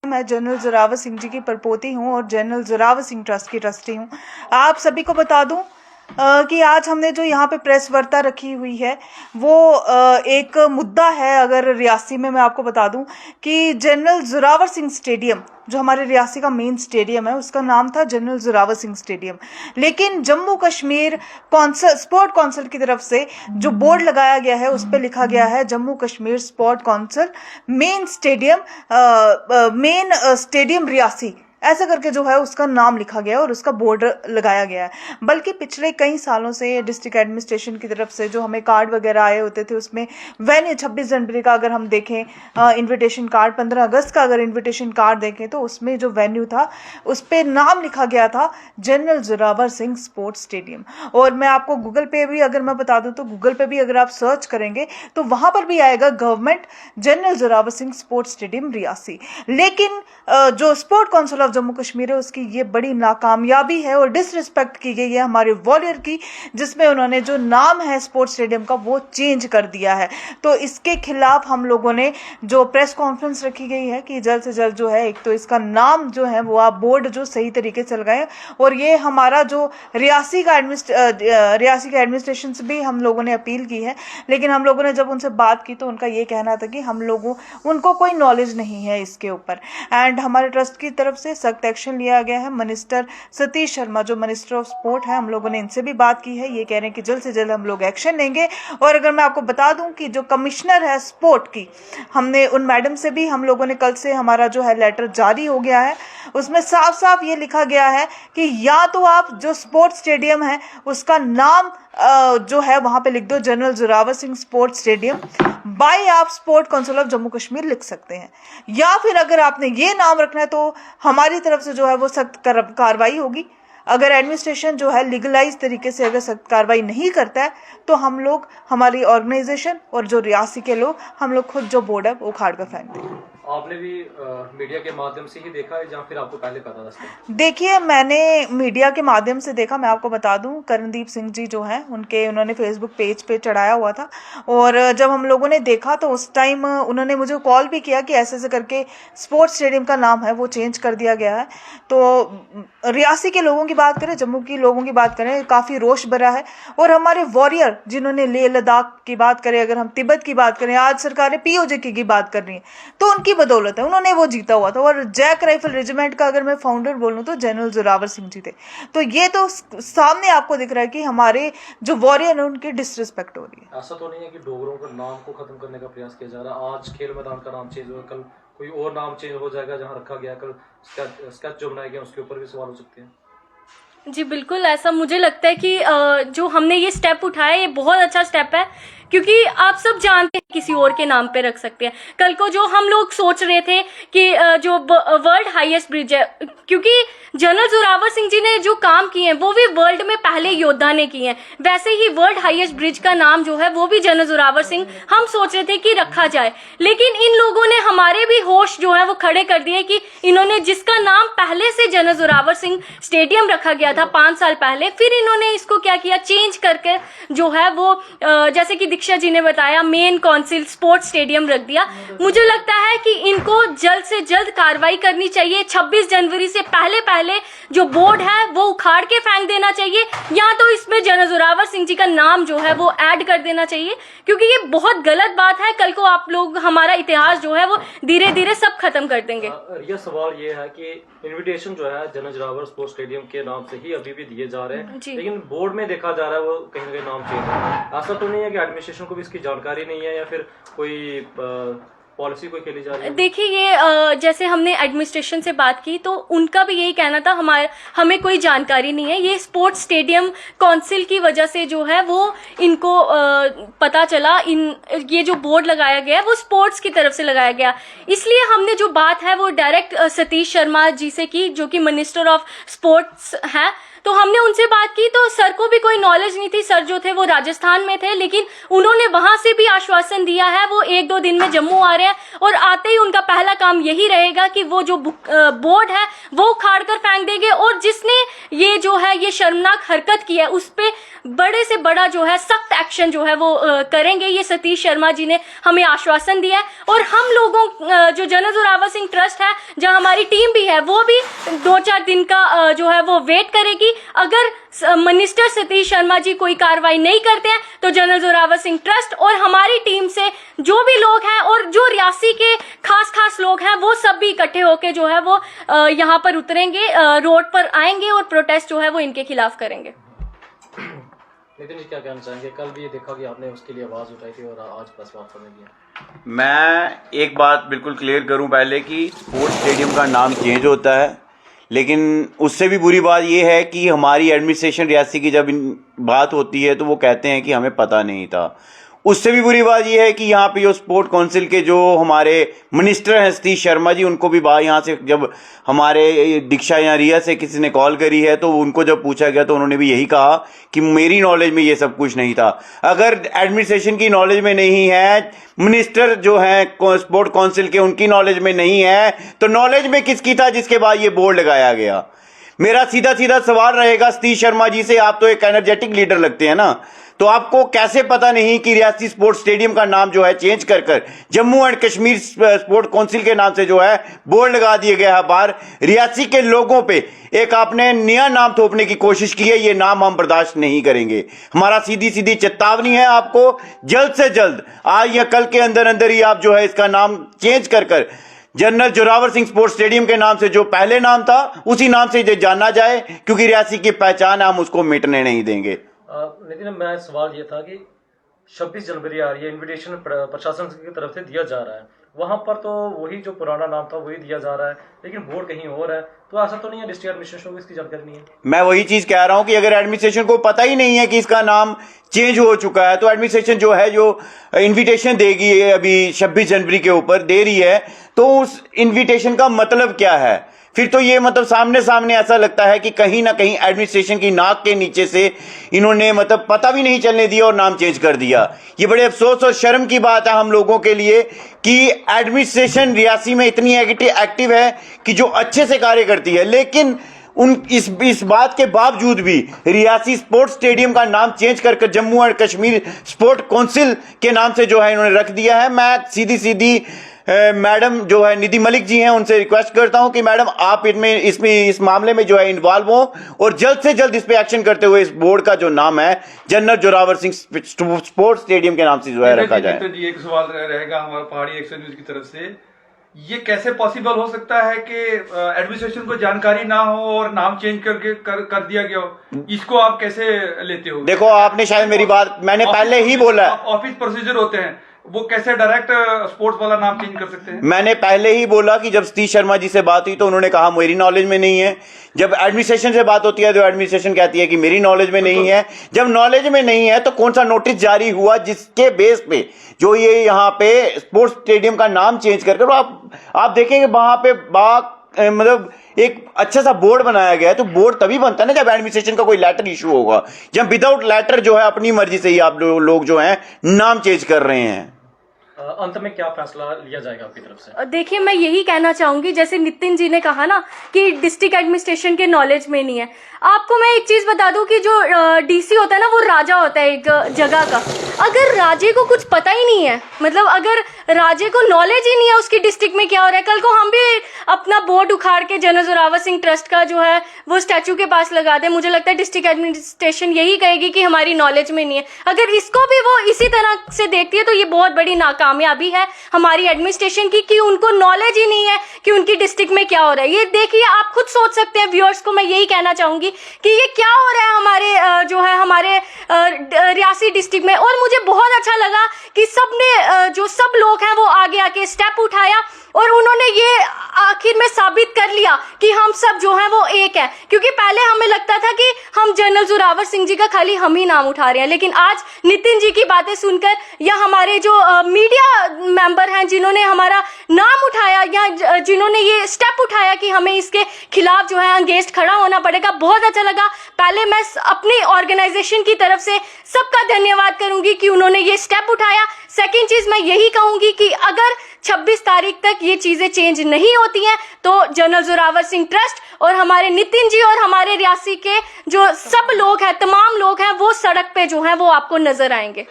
मैं जनरल जोरावर सिंह जी की परपोती हूं और जनरल जोरावर सिंह ट्रस्ट की ट्रस्टी हूं। आप सभी को बता दूं कि आज हमने जो यहाँ पे प्रेस वार्ता रखी हुई है वो एक मुद्दा है। अगर रियासी में मैं आपको बता दूं कि जनरल जोरावर सिंह स्टेडियम जो हमारे रियासी का मेन स्टेडियम है उसका नाम था जनरल जोरावर सिंह स्टेडियम, लेकिन जम्मू कश्मीर स्पोर्ट काउंसिल की तरफ से जो बोर्ड लगाया गया है उस पर लिखा गया है Jammu Kashmir sport council main stadium Reasi, ऐसा करके जो है उसका नाम लिखा गया और उसका बोर्ड लगाया गया है। बल्कि पिछले कई सालों से डिस्ट्रिक्ट एडमिनिस्ट्रेशन की तरफ से जो हमें कार्ड वगैरह आए होते थे उसमें वेन्यू 26 जनवरी का अगर हम देखें इनविटेशन कार्ड, 15 अगस्त का अगर इनविटेशन कार्ड देखें तो उसमें जो वेन्यू था उस पर नाम लिखा गया था general Zorawar Singh sports stadium. और मैं आपको गूगल पे भी अगर मैं बता दूं तो गूगल पे भी अगर आप सर्च करेंगे तो वहां पर भी आएगा government general Zorawar Singh sports stadium Reasi. लेकिन जो sport council of Jammu Kashmir है उसकी ये बड़ी नाकामयाबी है और डिसरिस्पेक्ट की गई है हमारे वॉरियर की, जिसमें उन्होंने जो नाम है स्पोर्ट्स स्टेडियम का वो चेंज कर दिया है। तो इसके खिलाफ हम लोगों ने जो प्रेस कॉन्फ्रेंस रखी गई है कि जल्द से जल्द जो है एक तो इसका नाम जो है वो आप बोर्ड जो सही तरीके से लगाएं, और ये हमारा जो रियासी का एडमिनिस्ट्रेशन से भी हम लोगों ने अपील की है। लेकिन हम लोगों ने जब उनसे बात की तो उनका ये कहना था कि उनको कोई नॉलेज नहीं है इसके ऊपर, एंड हमारे ट्रस्ट की तरफ से सख्त एक्शन लिया गया है। मिनिस्टर सतीश शर्मा जो मिनिस्टर ऑफ स्पोर्ट है, हम लोगों ने इनसे भी बात की है, ये कह रहे हैं कि जल्द से जल्द हम लोग एक्शन लेंगे। और अगर मैं आपको बता दूं कि जो कमिश्नर है स्पोर्ट की, हमने उन मैडम से भी हम लोगों ने कल से हमारा जो है लेटर जारी हो गया है, उसमें साफ साफ ये लिखा गया है कि या तो आप जो स्पोर्ट्स स्टेडियम है उसका नाम जो है वहां पे लिख दो general Zorawar Singh sports stadium by आप sport council of Jammu Kashmir लिख सकते हैं, या फिर अगर आपने ये नाम रखना है तो हमारी तरफ से जो है वो सख्त कार्रवाई होगी। अगर एडमिनिस्ट्रेशन जो है लीगलाइज तरीके से अगर सख्त कार्रवाई नहीं करता है तो हम लोग, हमारी ऑर्गेनाइजेशन और जो रियासी के लोग, हम लोग खुद जो बोर्ड है वो उखाड़ कर फेंक देंगे। आपने भी मीडिया के माध्यम से ही देखा है या फिर आपको पहले पता था? देखिए, मैंने मीडिया के माध्यम से देखा। मैं आपको बता दूं करणदीप सिंह जी जो हैं उन्होंने फेसबुक पेज पे चढ़ाया हुआ था, और जब हम लोगों ने देखा तो उस टाइम उन्होंने मुझे कॉल भी किया कि ऐसे ऐसे करके स्पोर्ट्स स्टेडियम का नाम है वो चेंज कर दिया गया है। तो रियासी के लोगों की बात करें, जम्मू के लोगों की बात करें, काफ़ी रोष भरा है। और हमारे वॉरियर जिन्होंने लेह लद्दाख की बात करें, अगर हम तिब्बत की बात करें, आज सरकारें POJ की बात कर रही है तो उनकी बदौलत है, उन्होंने वो जीता हुआ था। और जैक राइफल रेजिमेंट का अगर मैं फाउंडर बोलूं तो जनरल जोरावर सिंह जी थे। तो ये तो सामने आपको दिख रहा है कि हमारे जो वॉरियर है उनकी डिसरिस्पेक्ट हो रही है। ऐसा तो नहीं है कि डोगरों का नाम को खत्म करने का प्रयास किया जा रहा है? आज खेल मैदान का नाम चेंज हुआ, कल कोई और नाम चेंज हो जाएगा जहाँ रखा गया, कल स्केच जो बनाया गया उसके ऊपर भी सवाल हो सकते हैं। जी बिल्कुल, ऐसा मुझे लगता है कि जो हमने ये स्टेप उठाया ये बहुत अच्छा स्टेप है, क्योंकि आप सब जानते हैं किसी और के नाम पे रख सकते हैं। कल को जो हम लोग सोच रहे थे कि जो वर्ल्ड हाईएस्ट ब्रिज है, क्योंकि जनरल जोरावर सिंह जी ने जो काम किए हैं वो भी वर्ल्ड में पहले योद्धा ने किए हैं, वैसे ही वर्ल्ड हाईएस्ट ब्रिज का नाम जो है वो भी जनरल जोरावर सिंह हम सोच रहे थे कि रखा जाए। लेकिन इन लोगों ने हमारे भी होश जो है वो खड़े कर दिए कि इन्होंने जिसका नाम पहले से जनरल जोरावर सिंह स्टेडियम रखा गया था 5 साल पहले, फिर इन्होंने इसको क्या किया, चेंज करके जो है वो जैसे कि दीक्षा जी ने बताया मेन काउंसिल स्पोर्ट्स स्टेडियम रख दिया। मुझे लगता है कि इनको जल्द से जल्द कार्रवाई करनी चाहिए। 26 जनवरी से पहले जो बोर्ड है वो उखाड़ के फेंक देना चाहिए, या तो इसमें जनरल जोरावर सिंह जी का नाम जो है वो ऐड कर देना चाहिए, क्योंकि ये बहुत गलत बात है। कल को आप लोग हमारा इतिहास जो है वो धीरे धीरे सब खत्म कर देंगे। ये सवाल ये है कि इनविटेशन जो है जनरल जोरावर स्पोर्ट्स स्टेडियम के नाम से ही अभी भी दिए जा रहे हैं, लेकिन बोर्ड में देखा जा रहा है वो कहीं ना कहीं नाम चेंज है। ऐसा तो नहीं है कि एडमिनिस्ट्रेशन को भी इसकी जानकारी नहीं है या फिर कोई पॉलिसी कोई खेली जा रही है? देखिए, ये जैसे हमने एडमिनिस्ट्रेशन से बात की तो उनका भी यही कहना था हमें कोई जानकारी नहीं है। ये स्पोर्ट्स स्टेडियम काउंसिल की वजह से जो है वो इनको पता चला, ये जो बोर्ड लगाया गया है वो स्पोर्ट्स की तरफ से लगाया गया, इसलिए हमने जो बात है वो डायरेक्ट सतीश शर्मा जी से की, जो कि मिनिस्टर ऑफ स्पोर्ट्स हैं। तो हमने उनसे बात की तो सर को भी कोई नॉलेज नहीं थी। सर जो थे वो राजस्थान में थे, लेकिन उन्होंने वहां से भी आश्वासन दिया है वो 1-2 दिन में जम्मू आ रहे हैं और आते ही उनका पहला काम यही रहेगा कि वो जो बोर्ड है वो उखाड़ कर फेंक देंगे और जिसने ये जो है ये शर्मनाक हरकत की है उस पे बड़े से बड़ा जो है सख्त एक्शन जो है वो करेंगे। ये सतीश शर्मा जी ने हमें आश्वासन दिया है और हम लोगों जो जनरल जोरावर सिंह ट्रस्ट है, जहां हमारी टीम भी है, वो भी 2-4 दिन का जो है वो वेट करेगी। अगर मिनिस्टर सतीश शर्मा जी कोई कार्रवाई नहीं करते हैं तो जनरल जोरावर सिंह ट्रस्ट और हमारी टीम से जो भी लोग हैं और जो रियासी के खास लोग हैं वो सब भी इकट्ठे होके जो है वो यहाँ पर उतरेंगे, रोड पर आएंगे और प्रोटेस्ट जो है वो इनके खिलाफ करेंगे। नितिन जी क्या कहना चाहेंगे? कल भी ये देखा कि आपने उसके लिए आवाज उठाई थी और आज प्रेस वार्ता में दिया। मैं एक बात बिल्कुल क्लियर करूं पहले कि स्पोर्ट्स स्टेडियम का नाम चेंज होता है, लेकिन उससे भी बुरी बात यह है कि हमारी एडमिनिस्ट्रेशन रियासी की जब बात होती है तो वो कहते हैं कि हमें पता नहीं था। उससे भी बुरी बात यह है कि यहाँ पे जो स्पोर्ट काउंसिल के जो हमारे मिनिस्टर हैं सतीश शर्मा जी, उनको भी बात यहाँ से जब हमारे दीक्षा या रिया से किसी ने कॉल करी है तो उनको जब पूछा गया तो उन्होंने भी यही कहा कि मेरी नॉलेज में ये सब कुछ नहीं था। अगर एडमिनिस्ट्रेशन की नॉलेज में नहीं है, मिनिस्टर जो हैं स्पोर्ट काउंसिल के उनकी नॉलेज में नहीं है, तो नॉलेज में किसकी था जिसके बाद ये बोर्ड लगाया गया? मेरा सीधा सीधा सवाल रहेगा सतीश शर्मा जी से, आप तो एक एनर्जेटिक लीडर लगते हैं ना, तो आपको कैसे पता नहीं कि रियासी स्पोर्ट्स स्टेडियम का नाम जो है चेंज कर Jammu and Kashmir sport council के नाम से जो है बोर्ड लगा दिया गया है बाहर। रियासी के लोगों पे एक आपने नया नाम थोपने की कोशिश की है, ये नाम हम बर्दाश्त नहीं करेंगे। हमारा सीधी सीधी चेतावनी है आपको, जल्द से जल्द आज या कल के अंदर अंदर ही आप जो है इसका नाम चेंज कर general Zorawar Singh sports stadium के नाम से जो पहले नाम था उसी नाम से जाना जाए, क्योंकि रियासी की पहचान है, हम उसको मिटने नहीं देंगे। नितिन, मैं सवाल ये था कि 26 जनवरी आ रही है, इनविटेशन प्रशासन की तरफ से दिया जा रहा है, वहां पर तो वही जो पुराना नाम था वही दिया जा रहा है, लेकिन बोर्ड कहीं और है, तो ऐसा तो नहीं है डिस्ट्रिक्ट एडमिनिस्ट्रेशन को इसकी जानकारी नहीं है? मैं वही चीज कह रहा हूं कि अगर एडमिनिस्ट्रेशन को पता ही नहीं है कि इसका नाम चेंज हो चुका है तो एडमिनिस्ट्रेशन जो है जो इन्विटेशन देगी अभी 26 जनवरी के ऊपर दे रही है, तो उस इन्विटेशन का मतलब क्या है? फिर तो ये मतलब सामने ऐसा लगता है कि कहीं ना कहीं एडमिनिस्ट्रेशन की नाक के नीचे से इन्होंने मतलब पता भी नहीं चलने दिया और नाम चेंज कर दिया। ये बड़े अफसोस और शर्म की बात है हम लोगों के लिए कि एडमिनिस्ट्रेशन रियासी में इतनी एक्टिव है कि जो अच्छे से कार्य करती है, लेकिन इस बात के बावजूद भी रियासी स्पोर्ट्स स्टेडियम का नाम चेंज कर Jammu and Kashmir sport council के नाम से जो है इन्होंने रख दिया है। मैं सीधी मैडम जो है निधि मलिक जी हैं, उनसे रिक्वेस्ट करता हूं कि मैडम आप इस मामले में जो है इन्वॉल्व हो और जल्द से जल्द इस पे एक्शन करते हुए इस बोर्ड का जो नाम है general Zorawar Singh sports stadium के नाम से जो है रखा जाए। तो जी एक सवाल रहेगा हमारा पहाड़ी एक्शन न्यूज की तरफ से, ये कैसे पॉसिबल हो सकता है कि एडमिनिस्ट्रेशन को जानकारी ना हो और नाम चेंज करके कर दिया गया हो? इसको आप कैसे लेते हो? देखो, आपने शायद मेरी बात मैंने पहले ही बोला, ऑफिस प्रोसीजर होते हैं, वो कैसे डायरेक्ट स्पोर्ट्स वाला नाम चेंज कर सकते हैं? मैंने पहले ही बोला कि जब सतीश शर्मा जी से बात हुई तो उन्होंने कहा मेरी नॉलेज में नहीं है। जब एडमिनिस्ट्रेशन से बात होती है तो एडमिनिस्ट्रेशन कहती है कि मेरी नॉलेज में नहीं है। जब नॉलेज में नहीं है तो कौन सा नोटिस जारी हुआ जिसके बेस पे जो ये यहाँ पे स्पोर्ट्स स्टेडियम का नाम चेंज कर आप देखेंगे वहां पे मतलब एक अच्छा सा बोर्ड बनाया गया है। तो बोर्ड तभी बनता है ना जब एडमिनिस्ट्रेशन का कोई लेटर इशू होगा। जब विदाउट लेटर जो है अपनी मर्जी से ही आप लोग जो हैं नाम चेंज कर रहे हैं। अंत में क्या फैसला लिया जाएगा आपकी तरफ से? देखिए, मैं यही कहना चाहूंगी, जैसे नितिन जी ने कहा ना कि डिस्ट्रिक्ट एडमिनिस्ट्रेशन के नॉलेज में नहीं है। आपको मैं एक चीज बता दूं कि जो डीसी होता है ना वो राजा होता है एक जगह का। अगर राजे को कुछ पता ही नहीं है, मतलब अगर राजे को नॉलेज ही नहीं है उसकी डिस्ट्रिक्ट में क्या हो रहा है, कल को हम भी अपना बोर्ड उखाड़ के जनरल जोरावर सिंह ट्रस्ट का जो है वो स्टैचू के पास लगा दे, मुझे लगता है डिस्ट्रिक्ट एडमिनिस्ट्रेशन यही कहेगी कि हमारी नॉलेज में नहीं है। अगर इसको भी वो इसी तरह से देखती है तो ये बहुत बड़ी नाकामयाबी है हमारी एडमिनिस्ट्रेशन की कि उनको नॉलेज ही नहीं है कि उनकी डिस्ट्रिक्ट में क्या हो रहा है। ये देखिए, आप खुद सोच सकते हैं, व्यूअर्स को मैं यही कहना चाहूंगी कि ये क्या हो रहा है हमारे जो है हमारे रियासी डिस्ट्रिक्ट में। और मुझे बहुत अच्छा लगा कि सबने जो सब लोग हैं वो आगे आके स्टेप उठाया और उन्होंने ये आखिर आखिर में साबित कर लिया कि हम सब जो है वो एक है। क्योंकि पहले हमें लगता था कि हम जनरल जोरावर सिंह जी का खाली हम ही नाम उठा रहे हैं, लेकिन आज नितिन जी की बातें सुनकर या हमारे जो मीडिया मेंबर हैं जिन्होंने हमारा नाम उठाया या जिन्होंने ये स्टेप उठाया कि हमें इसके खिलाफ जो है अगेंस्ट खड़ा होना पड़ेगा, बहुत अच्छा लगा। पहले मैं अपनी ऑर्गेनाइजेशन की तरफ से सबका धन्यवाद करूंगी कि उन्होंने ये स्टेप उठाया। सेकंड चीज मैं यही कहूंगी कि अगर 26 तारीख तक ये चीजें चेंज नहीं होती हैं तो जनरल जोरावर सिंह ट्रस्ट और हमारे नितिन जी और हमारे रियासी के जो सब लोग हैं, तमाम लोग हैं, वो सड़क पे जो है वो आपको नजर आएंगे।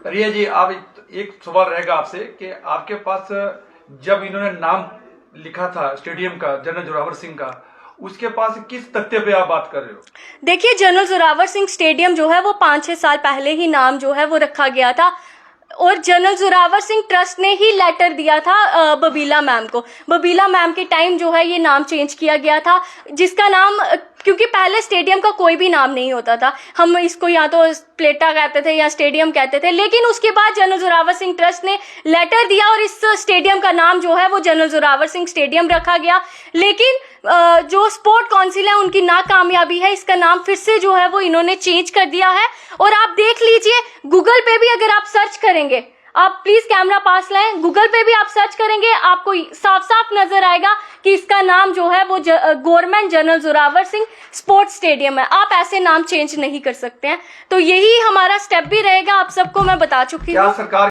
रिया जी, आप एक सवाल रहेगा आपसे कि आपके पास जब इन्होंने नाम लिखा था स्टेडियम का जनरल जोरावर सिंह का, उसके पास किस तथ्य पे आप बात कर रहे हो? देखिए, जनरल जोरावर सिंह स्टेडियम जो है वो 5-6 साल पहले ही नाम जो है वो रखा गया था और जनरल जोरावर सिंह ट्रस्ट ने ही लेटर दिया था बबीला मैम को। बबीला मैम के टाइम जो है ये नाम चेंज किया गया था, जिसका नाम, क्योंकि पहले स्टेडियम का कोई भी नाम नहीं होता था, हम इसको या तो प्लेटा कहते थे या स्टेडियम कहते थे, लेकिन उसके बाद जनरल जोरावर सिंह ट्रस्ट ने लेटर दिया और इस स्टेडियम का नाम जो है वो जनरल जोरावर सिंह स्टेडियम रखा गया। लेकिन जो स्पोर्ट काउंसिल है उनकी नाकामयाबी है, इसका नाम फिर से जो है वो इन्होंने चेंज कर दिया है। और आप देख लीजिए, गूगल पे भी अगर आप सर्च करेंगे, आप प्लीज कैमरा पास लाएं, गूगल पे भी आप सर्च करेंगे, आपको साफ साफ नजर आएगा कि इसका नाम जो है वो government general Zorawar Singh sports stadium है। आप ऐसे नाम चेंज नहीं कर सकते हैं। तो यही हमारा स्टेप भी रहेगा, आप सबको मैं बता चुकी हूँ। सरकार